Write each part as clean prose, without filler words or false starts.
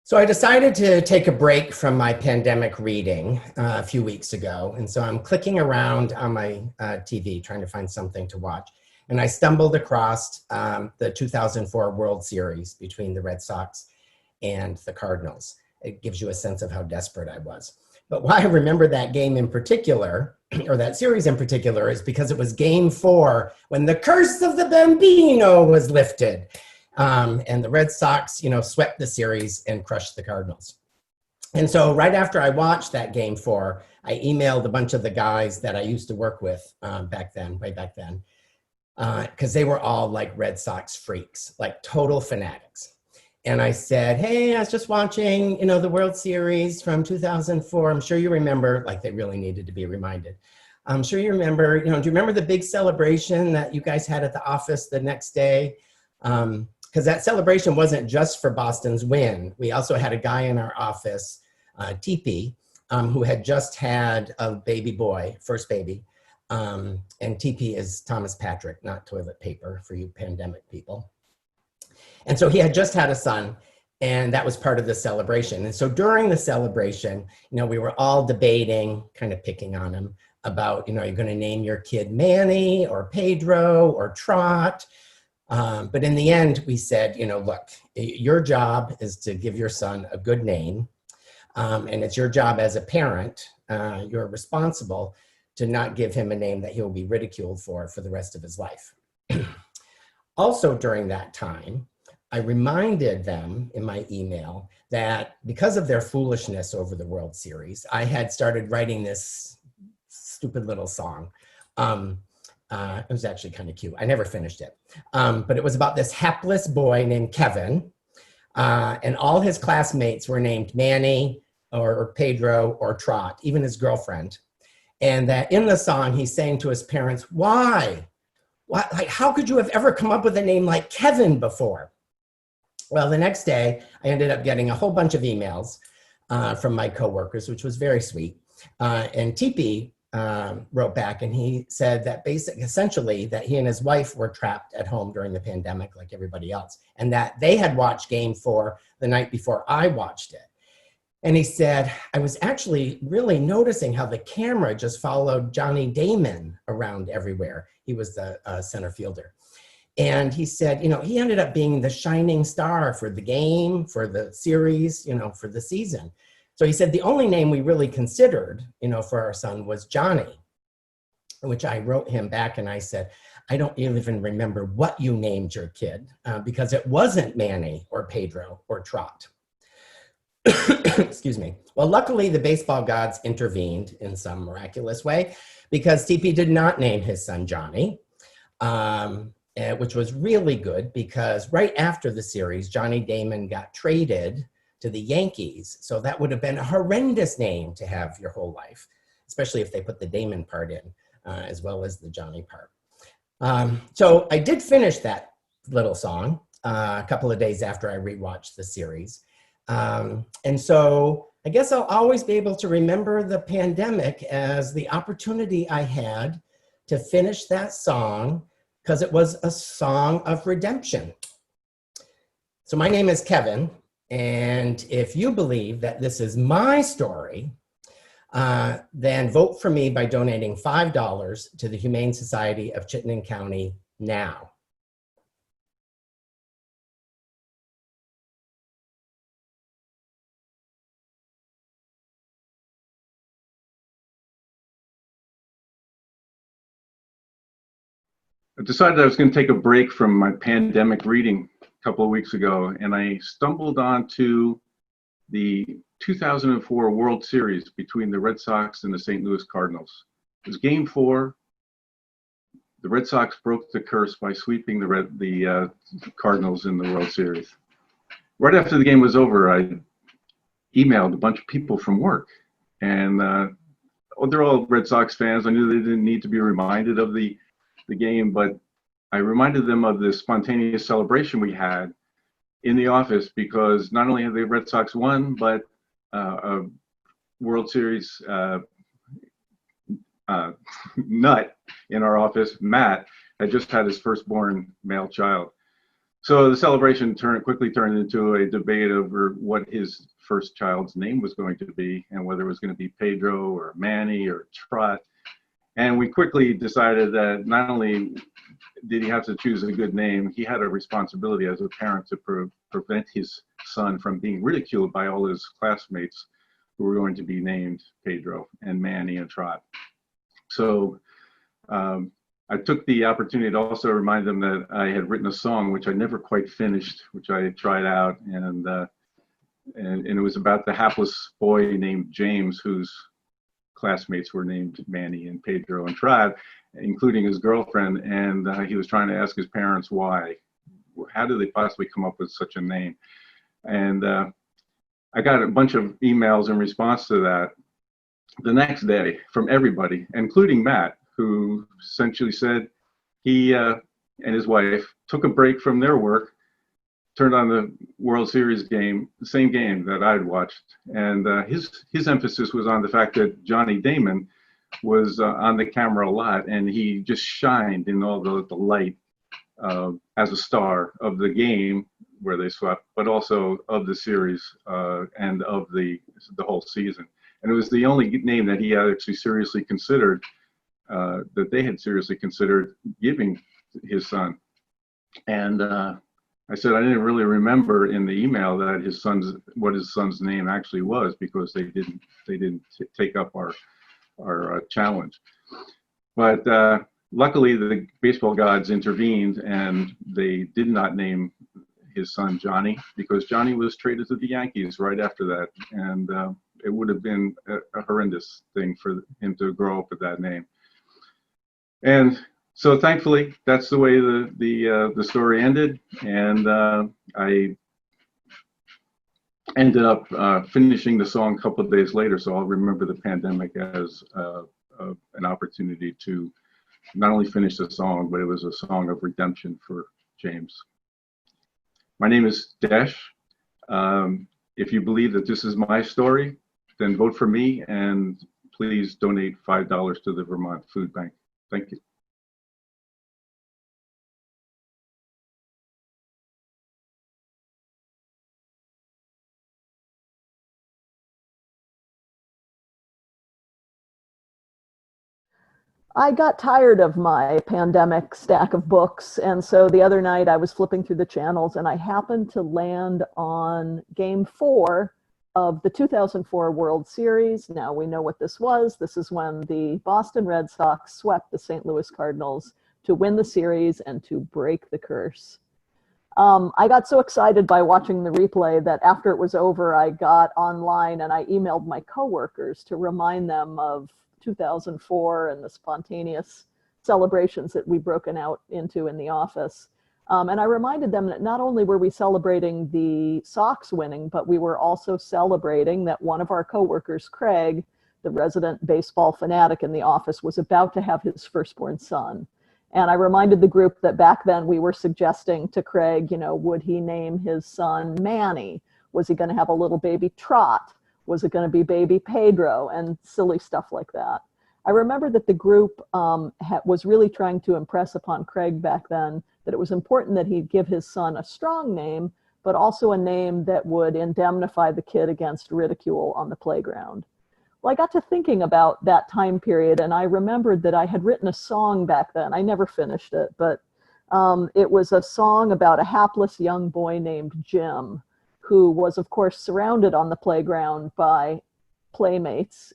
So I decided to take a break from my pandemic reading a few weeks ago. And so I'm clicking around on my TV trying to find something to watch. And I stumbled across the 2004 World Series between the Red Sox and the Cardinals. It gives you a sense of how desperate I was. But why I remember that game in particular, or that series in particular, is because it was Game 4 when the curse of the Bambino was lifted. And the Red Sox, swept the series and crushed the Cardinals. And so right after I watched that Game 4, I emailed a bunch of the guys that I used to work with way back then, because they were all like Red Sox freaks, like total fanatics. And I said, hey, I was just watching, the World Series from 2004. I'm sure you remember, like they really needed to be reminded. I'm sure you remember, do you remember the big celebration that you guys had at the office the next day? Because that celebration wasn't just for Boston's win. We also had a guy in our office, TP, who had just had a baby boy, first baby. And TP is Thomas Patrick, not toilet paper for you pandemic people. And so he had just had a son, and that was part of the celebration. And so during the celebration, we were all debating, kind of picking on him about, are you going to name your kid Manny or Pedro or Trot? But in the end, we said, look, your job is to give your son a good name. And it's your job as a parent, you're responsible to not give him a name that he'll be ridiculed for the rest of his life. Also during that time, I reminded them in my email that because of their foolishness over the World Series, I had started writing this stupid little song. It was actually kind of cute. I never finished it. But it was about this hapless boy named Kevin, and all his classmates were named Manny or Pedro or Trot, even his girlfriend. And that in the song, he's saying to his parents, why? Like, how could you have ever come up with a name like Kevin before? Well, the next day, I ended up getting a whole bunch of emails from my coworkers, which was very sweet. And TP wrote back, and he said that essentially that he and his wife were trapped at home during the pandemic like everybody else, and that they had watched Game 4 the night before I watched it. And he said, I was actually really noticing how the camera just followed Johnny Damon around everywhere. He was the center fielder. And he said, he ended up being the shining star for the game, for the series, for the season. So he said, the only name we really considered, for our son was Johnny, which I wrote him back and I said, I don't even remember what you named your kid because it wasn't Manny or Pedro or Trot. Excuse me. Well, luckily the baseball gods intervened in some miraculous way because TP did not name his son Johnny, which was really good because right after the series, Johnny Damon got traded to the Yankees. So that would have been a horrendous name to have your whole life, especially if they put the Damon part in as well as the Johnny part. So I did finish that little song a couple of days after I rewatched the series. And so I guess I'll always be able to remember the pandemic as the opportunity I had to finish that song because it was a song of redemption. So my name is Kevin. And if you believe that this is my story, then vote for me by donating $5 to the Humane Society of Chittenden County now. I decided I was going to take a break from my pandemic reading a couple of weeks ago, and I stumbled onto the 2004 World Series between the Red Sox and the St. Louis Cardinals. It was Game 4. The Red Sox broke the curse by sweeping the Cardinals in the World Series. Right after the game was over, I emailed a bunch of people from work, and they're all Red Sox fans. I knew they didn't need to be reminded of the game, but I reminded them of the spontaneous celebration we had in the office because not only have the Red Sox won, but a World Series nut in our office, Matt, had just had his firstborn male child. So the celebration quickly turned into a debate over what his first child's name was going to be and whether it was going to be Pedro or Manny or Trot. And we quickly decided that not only did he have to choose a good name, he had a responsibility as a parent to prevent his son from being ridiculed by all his classmates who were going to be named Pedro and Manny and Trot. So I took the opportunity to also remind them that I had written a song which I never quite finished, which I tried out, and it was about the hapless boy named James, whose classmates were named Manny and Pedro and Trot, including his girlfriend, and he was trying to ask his parents why. How did they possibly come up with such a name? And I got a bunch of emails in response to that the next day from everybody, including Matt, who essentially said he and his wife took a break from their work, turned on the World Series game, the same game that I'd watched, and his emphasis was on the fact that Johnny Damon was on the camera a lot, and he just shined in all the light as a star of the game where they swept, but also of the series and of the whole season. And it was the only name that he had actually seriously considered, that they had seriously considered giving his son. And I said I didn't really remember in the email that what his son's name actually was, because they didn't take up our challenge. But luckily the baseball gods intervened, and they did not name his son Johnny, because Johnny was traded to the Yankees right after that, and it would have been a horrendous thing for him to grow up with that name. And so thankfully, that's the way the story ended, and I ended up finishing the song a couple of days later. So I'll remember the pandemic as an opportunity to not only finish the song, but it was a song of redemption for James. My name is Desh. If you believe that this is my story, then vote for me, and please donate $5 to the Vermont Food Bank. Thank you. I got tired of my pandemic stack of books, and so the other night I was flipping through the channels and I happened to land on Game 4 of the 2004 World Series. Now we know what this was. This is when the Boston Red Sox swept the St. Louis Cardinals to win the series and to break the curse. I got so excited by watching the replay that after it was over, I got online and I emailed my coworkers to remind them of 2004 and the spontaneous celebrations that we've broken out into in the office. And I reminded them that not only were we celebrating the Sox winning, but we were also celebrating that one of our coworkers, Craig, the resident baseball fanatic in the office, was about to have his firstborn son. And I reminded the group that back then we were suggesting to Craig, you know, would he name his son Manny? Was he going to have a little baby Trot? Was it going to be baby Pedro? And silly stuff like that. I remember that the group was really trying to impress upon Craig back then that it was important that he give his son a strong name, but also a name that would indemnify the kid against ridicule on the playground. Well, I got to thinking about that time period, and I remembered that I had written a song back then. I never finished it, but it was a song about a hapless young boy named Jim, who was, of course, surrounded on the playground by playmates,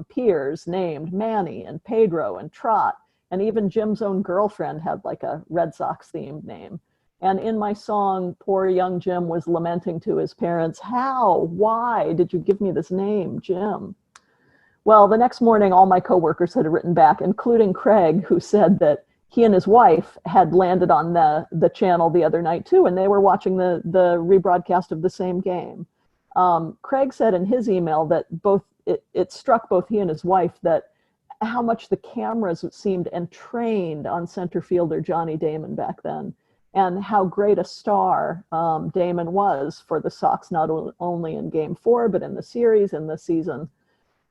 peers named Manny and Pedro and Trot, and even Jim's own girlfriend had like a Red Sox themed name. And in my song, poor young Jim was lamenting to his parents, "How, why did you give me this name, Jim?" Well, the next morning, all my coworkers had written back, including Craig, who said that he and his wife had landed on the channel the other night too, and they were watching the rebroadcast of the same game. Craig said in his email that it struck both he and his wife that how much the cameras seemed entrained on center fielder Johnny Damon back then, and how great a star Damon was for the Sox, not only in Game 4, but in the series and the season.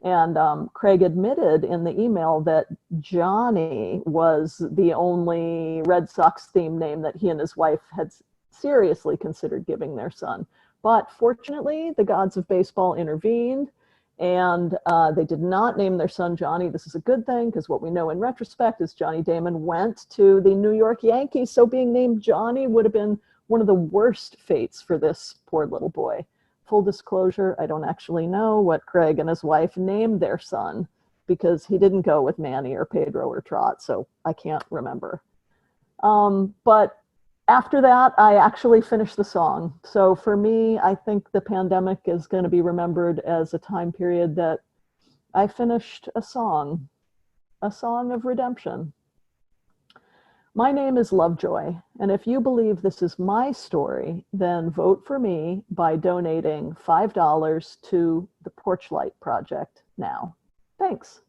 And Craig admitted in the email that Johnny was the only Red Sox themed name that he and his wife had seriously considered giving their son. But fortunately, the gods of baseball intervened, and they did not name their son Johnny. This is a good thing, because what we know in retrospect is Johnny Damon went to the New York Yankees, so being named Johnny would have been one of the worst fates for this poor little boy. Full disclosure, I don't actually know what Craig and his wife named their son, because he didn't go with Manny or Pedro or Trot, so I can't remember. But after that, I actually finished the song. So for me, I think the pandemic is going to be remembered as a time period that I finished a song of redemption. My name is Lovejoy, and if you believe this is my story, then vote for me by donating $5 to the Porchlight Project now. Thanks.